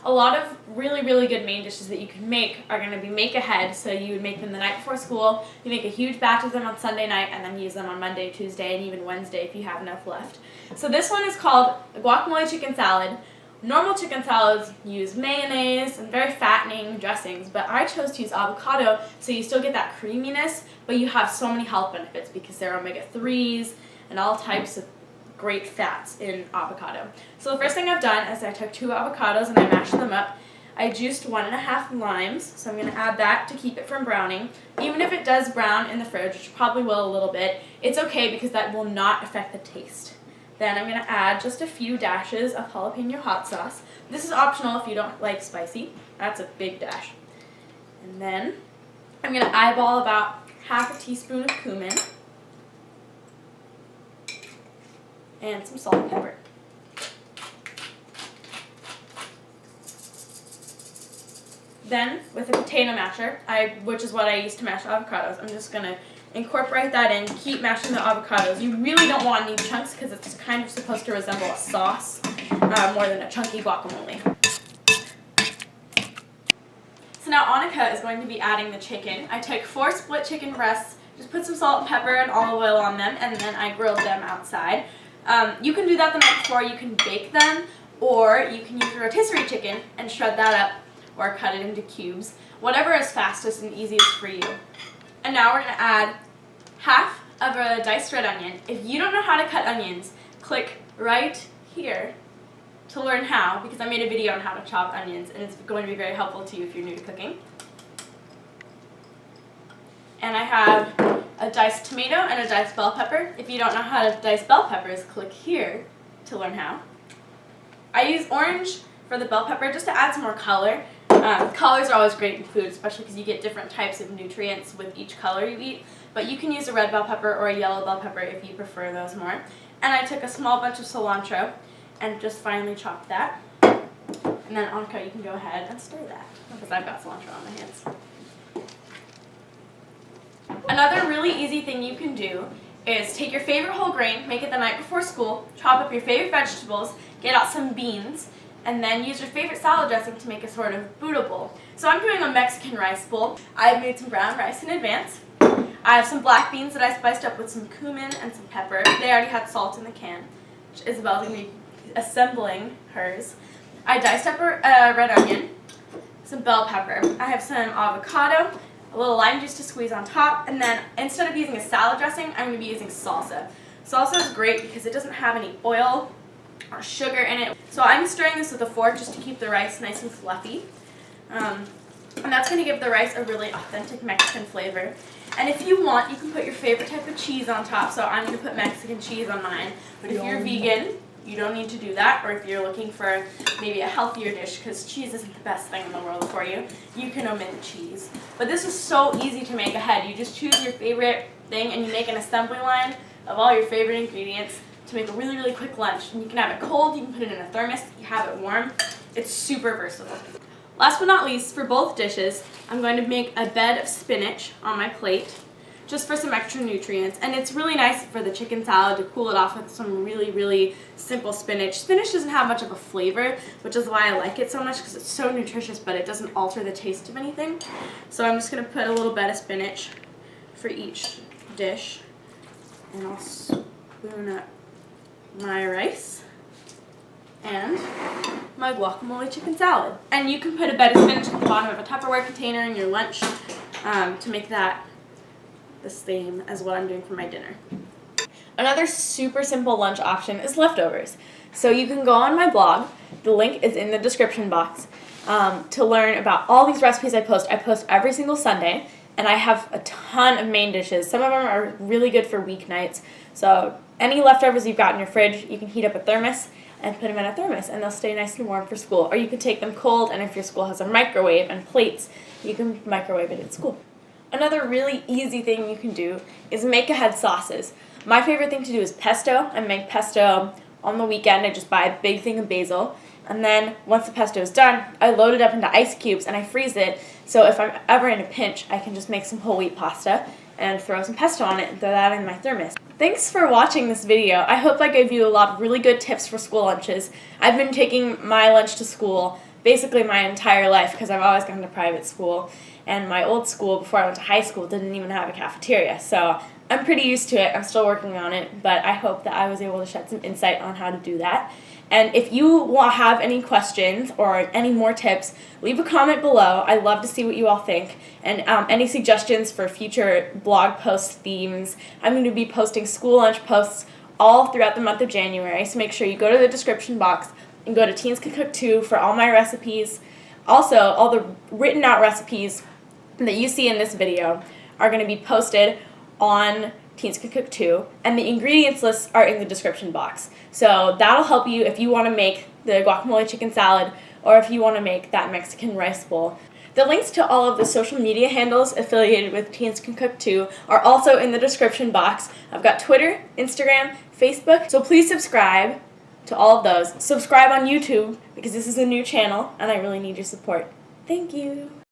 A lot of really, really good main dishes that you can make are going to be make ahead, so you would make them the night before school, you make a huge batch of them on Sunday night, and then use them on Monday, Tuesday, and even Wednesday if you have enough left. So this one is called guacamole chicken salad. Normal chicken salads use mayonnaise and very fattening dressings, but I chose to use avocado, so you still get that creaminess, but you have so many health benefits because there are omega-3s and all types of great fats in avocado. So the first thing I've done is I took 2 avocados and I mashed them up. I juiced 1.5 limes, so I'm going to add that to keep it from browning. Even if it does brown in the fridge, which probably will a little bit, it's okay because that will not affect the taste. Then I'm going to add just a few dashes of jalapeno hot sauce. This is optional if you don't like spicy. That's a big dash. And then I'm going to eyeball about half a teaspoon of cumin and some salt and pepper. Then, with a potato masher, which is what I use to mash avocados, I'm just going to incorporate that in, keep mashing the avocados. You really don't want any chunks because it's kind of supposed to resemble a sauce more than a chunky guacamole. So now Annika is going to be adding the chicken. I took 4 split chicken breasts, just put some salt and pepper and olive oil on them, and then I grilled them outside. You can do that the night before, you can bake them, or you can use a rotisserie chicken and shred that up or cut it into cubes. Whatever is fastest and easiest for you. And now we're going to add half of a diced red onion. If you don't know how to cut onions, click right here to learn how, because I made a video on how to chop onions, and it's going to be very helpful to you if you're new to cooking. And I have a diced tomato and a diced bell pepper. If you don't know how to dice bell peppers, click here to learn how. I use orange for the bell pepper just to add some more color. Colors are always great in food, especially because you get different types of nutrients with each color you eat. But you can use a red bell pepper or a yellow bell pepper if you prefer those more. And I took a small bunch of cilantro and just finely chopped that. And then Annika, you can go ahead and stir that because I've got cilantro on my hands. Another really easy thing you can do is take your favorite whole grain, make it the night before school, chop up your favorite vegetables, get out some beans, and then use your favorite salad dressing to make a sort of Buddha bowl. So I'm doing a Mexican rice bowl. I've made some brown rice in advance. I have some black beans that I spiced up with some cumin and some pepper. They already had salt in the can, which Isabel's going to be assembling hers. I diced up a red onion, some bell pepper. I have some avocado, a little lime juice to squeeze on top, and then instead of using a salad dressing, I'm going to be using salsa. Salsa is great because it doesn't have any oil or sugar in it. So I'm stirring this with a fork just to keep the rice nice and fluffy. And that's going to give the rice a really authentic Mexican flavor. And if you want, you can put your favorite type of cheese on top. So I'm going to put Mexican cheese on mine. But if you're vegan, you don't need to do that. Or if you're looking for maybe a healthier dish, because cheese isn't the best thing in the world for you, you can omit the cheese. But this is so easy to make ahead. You just choose your favorite thing and you make an assembly line of all your favorite ingredients to make a really, really quick lunch. And you can have it cold, you can put it in a thermos, you have it warm. It's super versatile. Last but not least, for both dishes, I'm going to make a bed of spinach on my plate, just for some extra nutrients. And it's really nice for the chicken salad to cool it off with some really, really simple spinach. Spinach doesn't have much of a flavor, which is why I like it so much, because it's so nutritious, but it doesn't alter the taste of anything. So I'm just going to put a little bed of spinach for each dish. And I'll spoon up my rice and my guacamole chicken salad. And you can put a bed of spinach at the bottom of a Tupperware container in your lunch to make that the same as what I'm doing for my dinner. Another super simple lunch option is leftovers. So you can go on my blog, the link is in the description box, to learn about all these recipes I post. I post every single Sunday, and I have a ton of main dishes. Some of them are really good for weeknights. So any leftovers you've got in your fridge, you can heat up a thermos and put them in a thermos, and they'll stay nice and warm for school. Or you can take them cold, and if your school has a microwave and plates, you can microwave it at school. Another really easy thing you can do is make ahead sauces. My favorite thing to do is pesto. I make pesto on the weekend. I just buy a big thing of basil, and then once the pesto is done, I load it up into ice cubes and I freeze it, so if I'm ever in a pinch, I can just make some whole wheat pasta and throw some pesto on it and throw that in my thermos. Thanks for watching this video. I hope I gave you a lot of really good tips for school lunches. I've been taking my lunch to school basically my entire life because I've always gone to private school, and my old school before I went to high school didn't even have a cafeteria. So I'm pretty used to it. I'm still working on it, but I hope that I was able to shed some insight on how to do that. And if you have any questions or any more tips, leave a comment below. I love to see what you all think. And any suggestions for future blog post themes. I'm going to be posting school lunch posts all throughout the month of January, so make sure you go to the description box and go to Teens Can Cook Too for all my recipes. Also, all the written out recipes that you see in this video are going to be posted on Teens Can Cook Too, and the ingredients lists are in the description box. So that'll help you if you want to make the guacamole chicken salad or if you want to make that Mexican rice bowl. The links to all of the social media handles affiliated with Teens Can Cook Too are also in the description box. I've got Twitter, Instagram, Facebook, so please subscribe to all of those. Subscribe on YouTube because this is a new channel and I really need your support. Thank you.